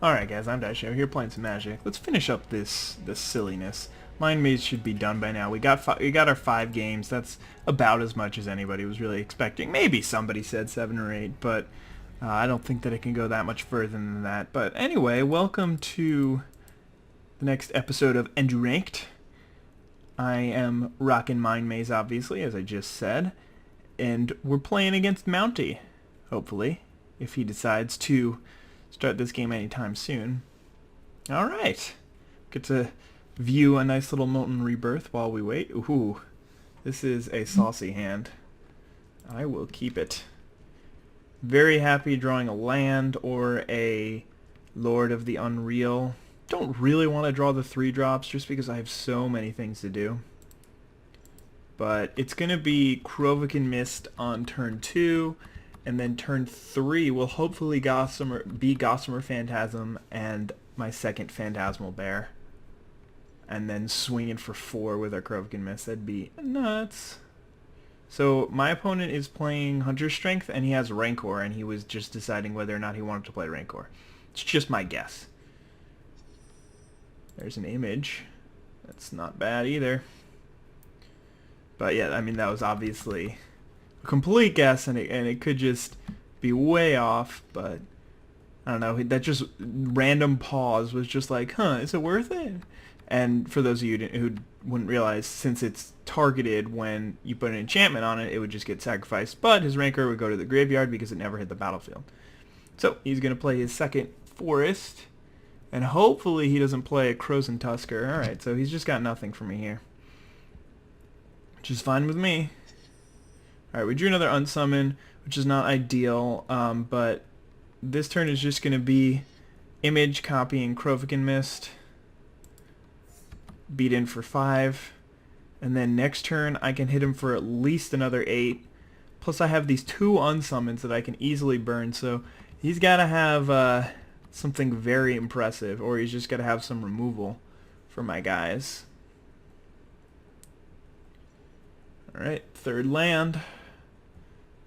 Alright guys, I'm Izdaisho here playing some Magic. Let's finish up this silliness. Mind Maze should be done by now. We got our 5 games. That's about as much as anybody was really expecting. Maybe somebody said 7 or 8, but I don't think that it can go that much further than that. But anyway, welcome to the next episode of Enduranked. I am rocking Mind Maze, obviously, as I just said. And we're playing against Mounty, hopefully, if he decides to start this game anytime soon. Alright. Get to view a nice little Molten Rebirth while we wait. Ooh. This is a saucy hand. I will keep it. Very happy drawing a land or a Lord of the Unreal. Don't really want to draw the 3-drops just because I have so many things to do. But it's going to be Krovikan Mist on turn 2. And then turn 3 will hopefully Gossamer Phantasm and my second Phantasmal Bear. And then swinging for 4 with our Krovikan Mist. That'd be nuts. So my opponent is playing Hunter Strength and he has Rancor, and he was just deciding whether or not he wanted to play Rancor. It's just my guess. There's an image. That's not bad either. But yeah, I mean, that was obviously complete guess, and it could just be way off, but I don't know, that just random pause was just like, huh, is it worth it? And for those of you who wouldn't realize, since it's targeted when you put an enchantment on it, it would just get sacrificed, but his Rancor would go to the graveyard because it never hit the battlefield. So he's going to play his second Forest, and hopefully he doesn't play a Krosan Tusker. Alright, so he's just got nothing for me here, which is fine with me. Alright, we drew another Unsummon, which is not ideal, but this turn is just going to be Image copying Krovikan Mist, beat in for 5, and then next turn I can hit him for at least another 8, plus I have these 2 Unsummons that I can easily burn, so he's got to have something very impressive, or he's just got to have some removal for my guys. Alright, third land.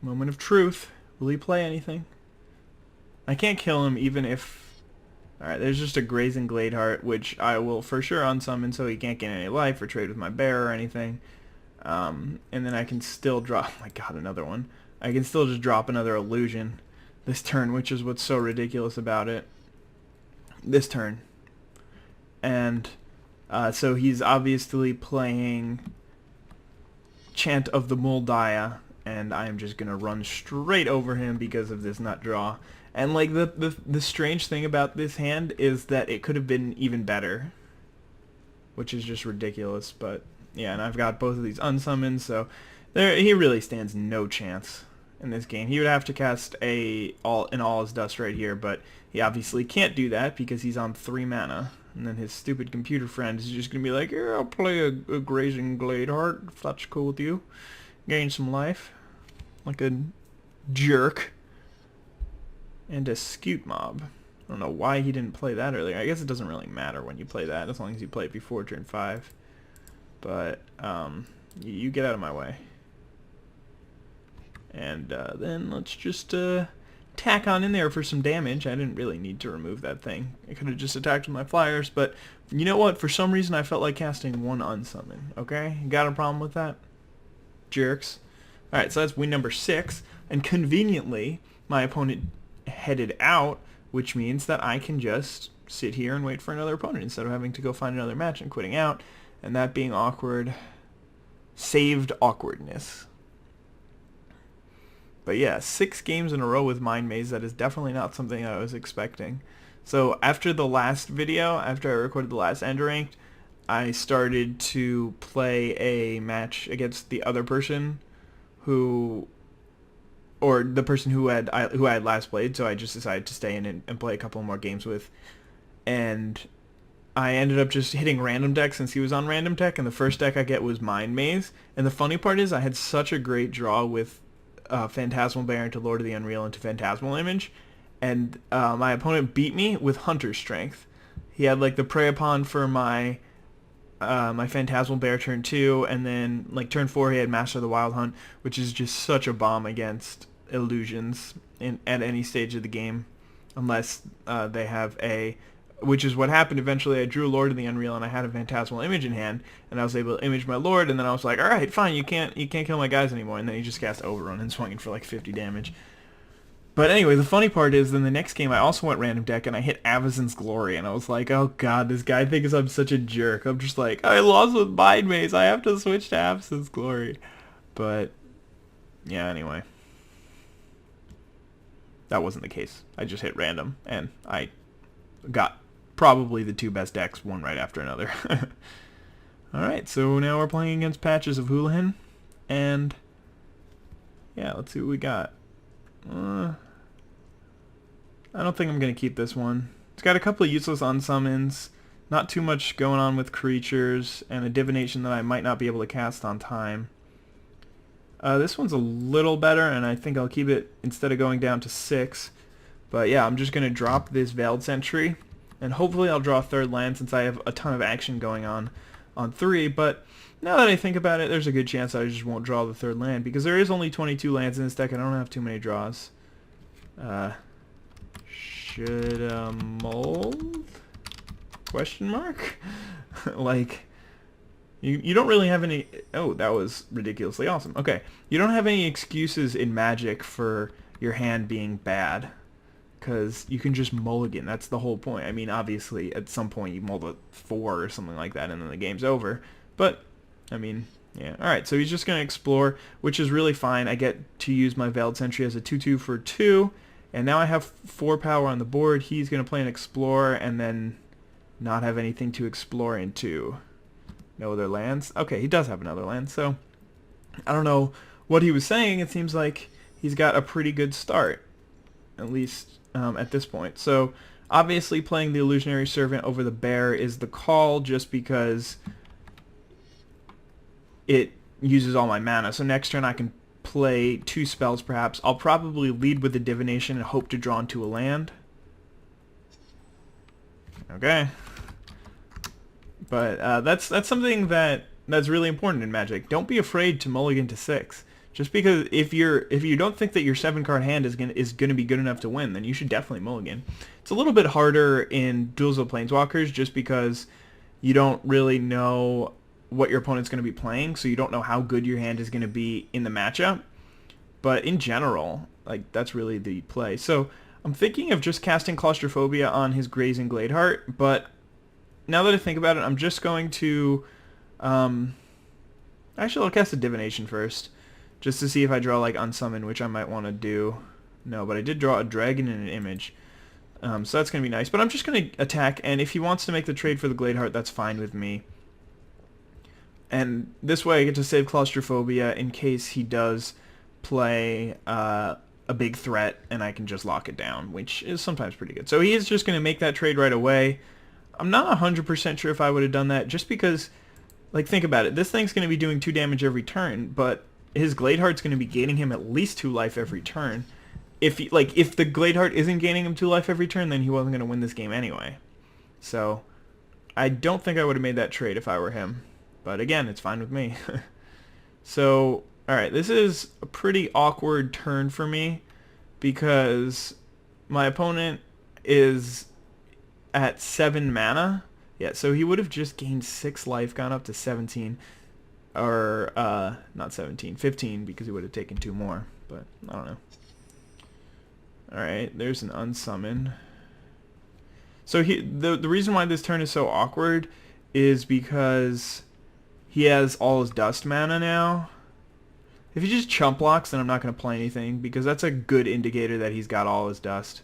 Moment of truth. Will he play anything? I can't kill him even if... Alright, there's just a Grazing Gladeheart, which I will for sure unsummon so he can't gain any life or trade with my bear or anything. And then I can still drop... Oh my god, another one. I can still just drop another Illusion this turn, which is what's so ridiculous about it. This turn. And so he's obviously playing Chant of the Muldaya, and I am just going to run straight over him because of this nut draw. And like the strange thing about this hand is that it could have been even better, which is just ridiculous. But yeah, and I've got both of these unsummons, so he really stands no chance in this game. He would have to cast an All Is Dust right here, but he obviously can't do that because he's on 3 mana. And then his stupid computer friend is just going to be like, yeah, I'll play a Grazing Gladeheart, if that's cool with you. Gain some life. Like a jerk. And a Scute Mob. I don't know why he didn't play that earlier. I guess it doesn't really matter when you play that, as long as you play it before turn 5. But, you get out of my way. And then let's just tack on in there for some damage. I didn't really need to remove that thing. I could have just attacked with my flyers, but you know what? For some reason I felt like casting 1 unsummon. Okay? You got a problem with that? Jerks. Alright, so that's win number 6, and conveniently, my opponent headed out, which means that I can just sit here and wait for another opponent instead of having to go find another match and quitting out, and that being awkward. Saved awkwardness. But yeah, 6 games in a row with Mind Maze, that is definitely not something I was expecting. So after the last video, after I recorded the last Enduranked, I started to play a match against the other person or the person who I had last played, so I just decided to stay in and play a couple more games with. And I ended up just hitting random deck since he was on random deck, and the first deck I get was Mind Maze. And the funny part is I had such a great draw with Phantasmal Bear into Lord of the Unreal into Phantasmal Image, and my opponent beat me with Hunter Strength. He had like the Prey Upon for my Phantasmal Bear turn 2, and then like turn 4 he had Master of the Wild Hunt, which is just such a bomb against illusions at any stage of the game. unless they have a, which is what happened eventually. I drew a Lord in the Unreal, and I had a Phantasmal Image in hand, and I was able to image my Lord, and then I was like, alright, fine, you can't kill my guys anymore, and then he just cast Overrun and swung in for like 50 damage. But anyway, the funny part is, in the next game, I also went random deck, and I hit Avacyn's Glory, and I was like, oh god, this guy thinks I'm such a jerk. I'm just like, I lost with Mind Maze, I have to switch to Avacyn's Glory. But, yeah, anyway. That wasn't the case. I just hit random, and I got probably the two best decks, one right after another. Alright, so now we're playing against Patches of Houlihan, and yeah, let's see what we got. I don't think I'm going to keep this one. It's got a couple of useless unsummons, not too much going on with creatures, and a divination that I might not be able to cast on time. This one's a little better, and I think I'll keep it instead of going down to 6. But yeah, I'm just going to drop this Veiled Sentry, and hopefully I'll draw a third land since I have a ton of action going on 3. But now that I think about it, there's a good chance I just won't draw the third land, because there is only 22 lands in this deck, and I don't have too many draws. Should mold? Question mark? Like, you don't really have any... Oh, that was ridiculously awesome. Okay, you don't have any excuses in Magic for your hand being bad, because you can just mulligan. That's the whole point. I mean, obviously, at some point you mold a 4 or something like that, and then the game's over. But, I mean, yeah. Alright, so he's just going to explore, which is really fine. I get to use my Veiled Sentry as a 2/2 for 2, and now I have 4 power on the board. He's going to play an Explorer, and then not have anything to explore into. No other lands? Okay, he does have another land, so I don't know what he was saying. It seems like he's got a pretty good start, at least at this point. So obviously playing the Illusionary Servant over the Bear is the call, just because it uses all my mana. So next turn I can play 2 spells perhaps. I'll probably lead with the Divination and hope to draw into a land. Okay. But that's something that's really important in Magic. Don't be afraid to mulligan to 6. Just because if you don't think that your 7-card hand is gonna be good enough to win, then you should definitely mulligan. It's a little bit harder in Duels of Planeswalkers, just because you don't really know what your opponent's going to be playing, so you don't know how good your hand is going to be in the matchup. But in general, like, that's really the play. So I'm thinking of just casting Claustrophobia on his Grazing Gladeheart, but now that I think about it, I'm just going to... actually, I'll cast a Divination first, just to see if I draw, like, Unsummon, which I might want to do. No, but I did draw a Dragon and an Image. So that's going to be nice. But I'm just going to attack, and if he wants to make the trade for the Gladeheart, that's fine with me. And this way I get to save Claustrophobia in case he does play a big threat, and I can just lock it down, which is sometimes pretty good. So he is just going to make that trade right away. I'm not 100% sure if I would have done that, just because, like, think about it. This thing's going to be doing 2 damage every turn, but his Gladeheart's going to be gaining him at least 2 life every turn. If the Gladeheart isn't gaining him 2 life every turn, then he wasn't going to win this game anyway. So I don't think I would have made that trade if I were him. But again, it's fine with me. So, alright, this is a pretty awkward turn for me, because my opponent is at 7 mana. Yeah, so he would have just gained 6 life, gone up to 17. Or, not 17, 15, because he would have taken 2 more. But, I don't know. Alright, there's an Unsummon. So the reason why this turn is so awkward is because he has all his dust mana now. If he just chump blocks, then I'm not going to play anything, because that's a good indicator that he's got all his dust.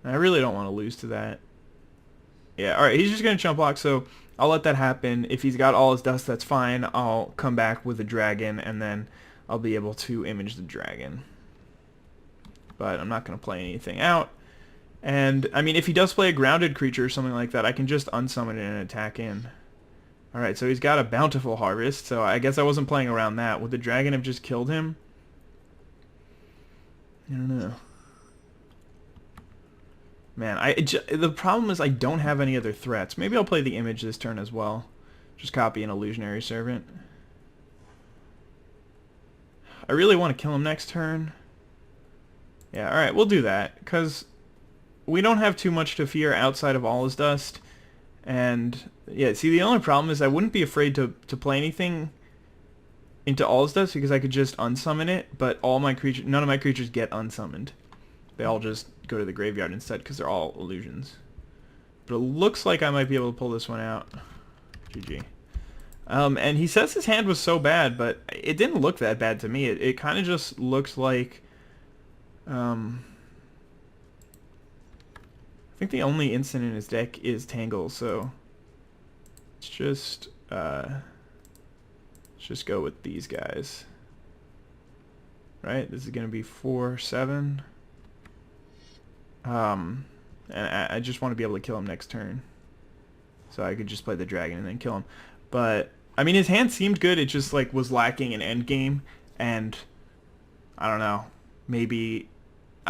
And I really don't want to lose to that. Yeah, alright, he's just going to chump block, so I'll let that happen. If he's got all his dust, that's fine. I'll come back with a dragon, and then I'll be able to image the dragon. But I'm not going to play anything out. And, I mean, if he does play a grounded creature or something like that, I can just unsummon it and attack in. Alright, so he's got a Bountiful Harvest, so I guess I wasn't playing around that. Would the dragon have just killed him? I don't know. Man, the problem is I don't have any other threats. Maybe I'll play the Image this turn as well. Just copy an Illusionary Servant. I really want to kill him next turn. Yeah, alright, we'll do that, because we don't have too much to fear outside of All Is Dust. And, yeah, see, the only problem is I wouldn't be afraid to play anything into All Is Dust, because I could just unsummon it, but none of my creatures get unsummoned. They all just go to the graveyard instead, because they're all illusions. But it looks like I might be able to pull this one out. GG. And he says his hand was so bad, but it didn't look that bad to me. It kind of just looks like... I think the only instant in his deck is Tangle, so... let's just go with these guys. Right? This is going to be 4/7. And I just want to be able to kill him next turn. So I could just play the dragon and then kill him. But, I mean, his hand seemed good. It just, like, was lacking an endgame. And, I don't know. Maybe...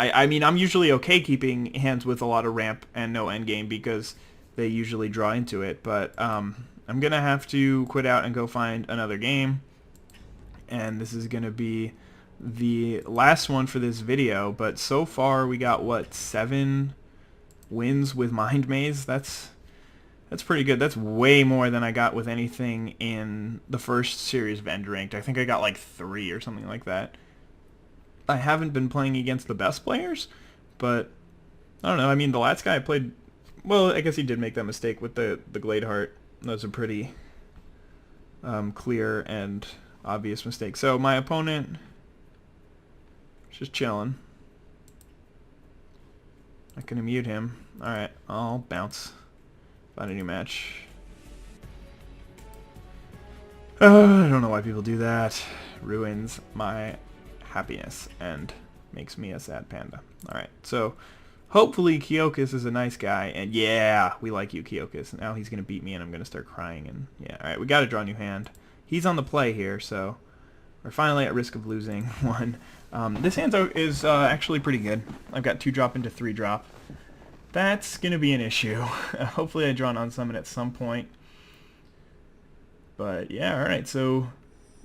I mean, I'm usually okay keeping hands with a lot of ramp and no endgame because they usually draw into it. But, I'm going to have to quit out and go find another game. And this is going to be the last one for this video. But so far, we got, what, 7 wins with Mind Maze? That's pretty good. That's way more than I got with anything in the first series of Enduranked. I think I got like 3 or something like that. I haven't been playing against the best players, but I don't know. I mean, the last guy I played, well, I guess he did make that mistake with the Gladeheart. That was a pretty clear and obvious mistake. So my opponent is just chilling. Not gonna mute him. Alright, I'll bounce. Find a new match. I don't know why people do that. Ruins my happiness and makes me a sad panda. Alright, so hopefully Kyokus is a nice guy, and yeah, we like you, Kyokus. Now he's going to beat me and I'm going to start crying, and yeah, alright, we got to draw a new hand. He's on the play here, so we're finally at risk of losing one. This hand is actually pretty good. I've got 2-drop into 3-drop. That's going to be an issue. Hopefully I draw an unsummon at some point. But yeah, alright, so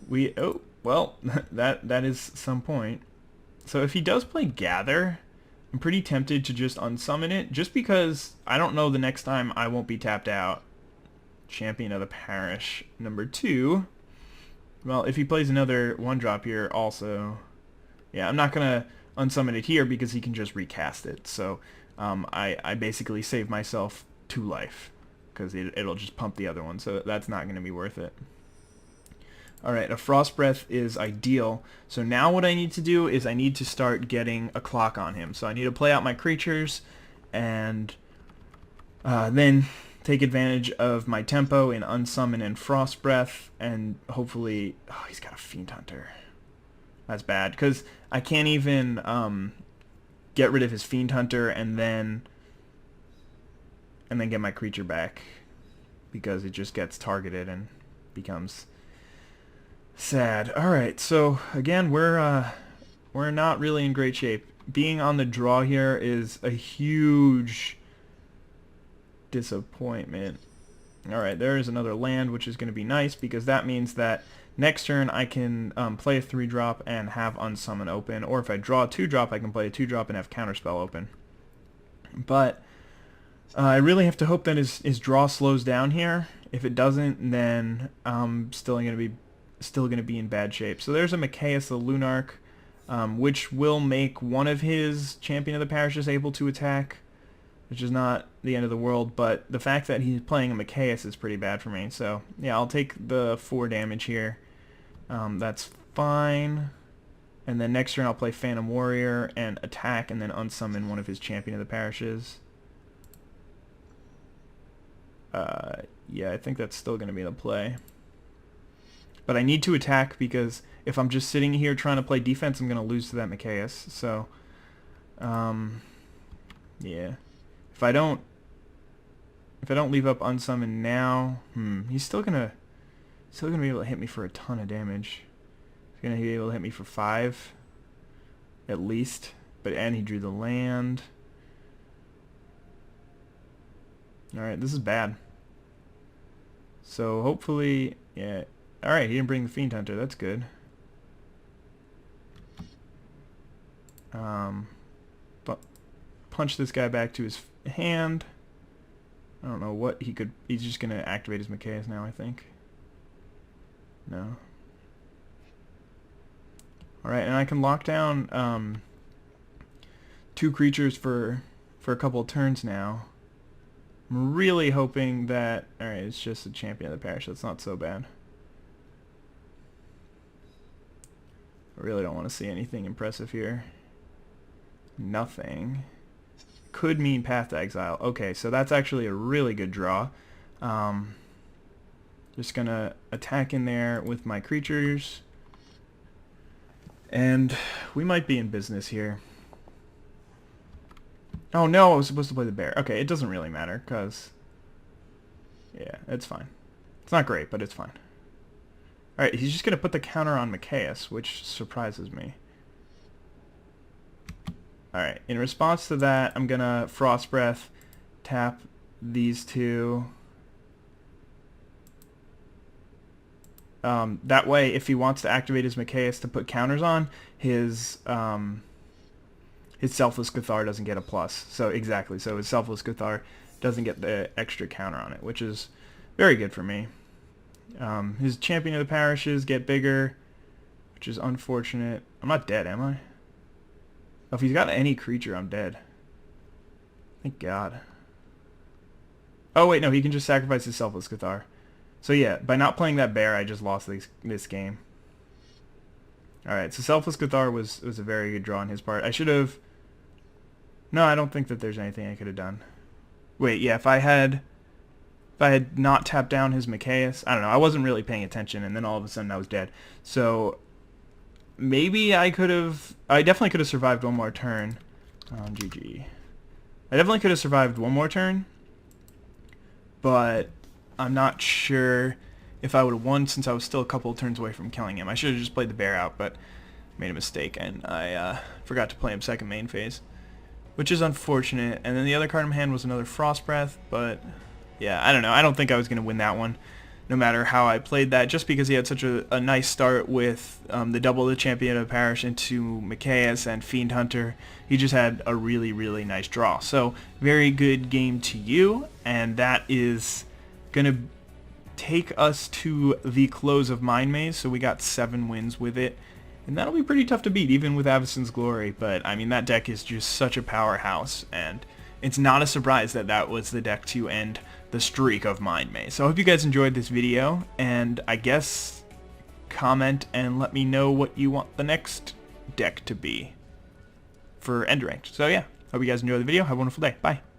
we... oh, well, that is some point. So if he does play Gather, I'm pretty tempted to just unsummon it, just because I don't know the next time I won't be tapped out. Champion of the Parish, number 2. Well, if he plays another 1-drop here also... yeah, I'm not going to unsummon it here because he can just recast it. So I basically save myself 2 life because it'll just pump the other one. So that's not going to be worth it. Alright, a Frost Breath is ideal. So now what I need to do is I need to start getting a clock on him. So I need to play out my creatures and then take advantage of my tempo in Unsummon and Frost Breath, and hopefully... oh, he's got a Fiend Hunter. That's bad, because I can't even get rid of his Fiend Hunter and then get my creature back, because it just gets targeted and becomes sad. Alright, so again, we're not really in great shape. Being on the draw here is a huge disappointment. Alright, there is another land, which is going to be nice, because that means that next turn I can play a 3-drop and have Unsummon open, or if I draw a 2-drop, I can play a 2-drop and have Counterspell open. But I really have to hope that his draw slows down here. If it doesn't, then I'm still going to be in bad shape. So there's a Mikaeus the Lunarch, which will make one of his Champion of the Parishes able to attack, which is not the end of the world, but the fact that he's playing a Mikaeus is pretty bad for me. So yeah, I'll take the 4 damage here. That's fine. And then next turn I'll play Phantom Warrior and attack and then unsummon one of his Champion of the Parishes. Yeah, I think that's still going to be the play. But I need to attack, because if I'm just sitting here trying to play defense, I'm going to lose to that Mikaeus. So, yeah. If I don't leave up Unsummon now, he's still gonna be able to hit me for a ton of damage. He's gonna be able to hit me for 5, at least. And he drew the land. Alright, this is bad. So hopefully, yeah. Alright, he didn't bring the Fiend Hunter, that's good. punch this guy back to his hand. I don't know what he could... He's just going to activate his Machias now, I think. No. Alright, and I can lock down 2 creatures for a couple of turns now. I'm really hoping that... Alright, it's just a champion of the parish. That's not so bad. I really don't want to see anything impressive here. Nothing. Could mean Path to Exile. Okay, so that's actually a really good draw. Just gonna attack in there with my creatures. And we might be in business here. Oh no, I was supposed to play the bear. Okay, it doesn't really matter, because... Yeah, it's fine. It's not great, but it's fine. Alright, he's just going to put the counter on Machias, which surprises me. Alright, in response to that, I'm going to Frost Breath, tap these 2. That way, if he wants to activate his Machias to put counters on, his Selfless Cathar doesn't get a plus. So exactly, so his Selfless Cathar doesn't get the extra counter on it, which is very good for me. His Champion of the Parishes get bigger, which is unfortunate. I'm not dead, am I? Oh, if he's got any creature, I'm dead. Thank God. Oh wait, no, he can just sacrifice his Selfless Cathar. So yeah, by not playing that bear, I just lost this game. Alright, so Selfless Cathar was a very good draw on his part. I should have... No, I don't think that there's anything I could have done. Wait, yeah, if I had not tapped down his Machias, I don't know, I wasn't really paying attention, and then all of a sudden I was dead. So maybe I definitely could have survived one more turn. GG. I definitely could have survived one more turn, but I'm not sure if I would have won since I was still a couple of turns away from killing him. I should have just played the bear out, but made a mistake, and I forgot to play him second main phase, which is unfortunate. And then the other card in my hand was another Frost Breath, but yeah, I don't know. I don't think I was going to win that one, no matter how I played that, just because he had such a nice start with the double the Champion of the Parish into Machias and Fiend Hunter. He just had a really, really nice draw. So, very good game to you, and that is going to take us to the close of Mind Maze. So we got 7 wins with it, and that'll be pretty tough to beat, even with Avacyn's Glory. But, I mean, that deck is just such a powerhouse, and it's not a surprise that that was the deck to end the streak of Mind Maze. So I hope you guys enjoyed this video, and I guess comment and let me know what you want the next deck to be for Enduranked. So yeah, hope you guys enjoyed the video. Have a wonderful day. Bye.